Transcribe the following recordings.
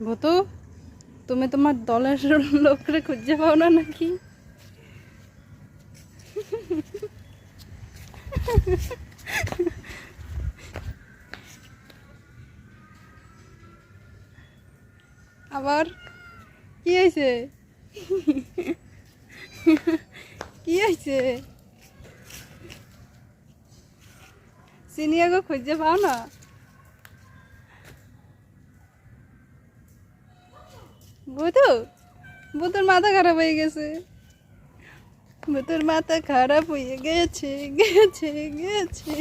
ভূতু, তুমি তোমার দলের লোকরে খুঁজে পাও না নাকি? আবার কি হয়েছে? কি হয়েছে? সিনিয়াগো খুঁজে পাও না? বুধু, বুধুর মাথা খারাপ হয়ে গেছে। বুধুর মাথা খারাপ হয়ে গেছে গেছে গেছে।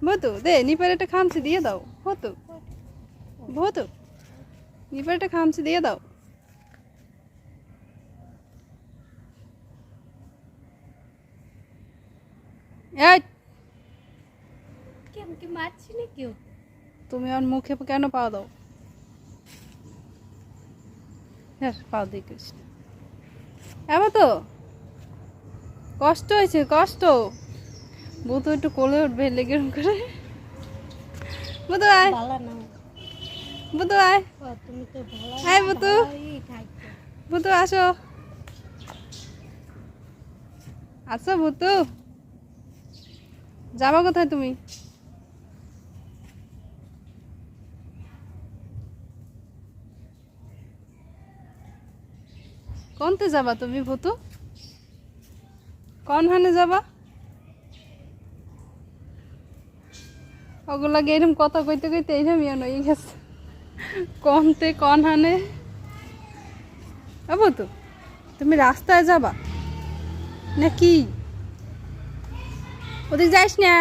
বুধু দে, নিপার একটা খামচি দিয়ে দাও। হতো বুধু, নিপার একটা খামচি দিয়ে দাও। এই আমাকে মারছি না কেউ। তুমি আমার মুখে কেন পাও দাও? হ্যাঁ, পাও দেখিস। এবার তো কষ্ট হয়েছে, কষ্ট। বুধু একটু কোলে উঠবে লেগে করে। বুধু আয়, ভালো না। বুধু আয়, তুমি তো ভালো। আয় বুধু, ভালোই থাকবে। বুধু আসো, আসো বুধু। যাবা কোথায় তুমি? কোনতে যাবা তুমি ভূতু? কোন হানে যাবা? ওগুলা এরম কথা কইতে কইতে এইরকম ইয়ে নই গেছে। কোনতে কোন হানে? ভূতু, তুমি রাস্তায় যাবা নাকি? ওদিক যাইস না।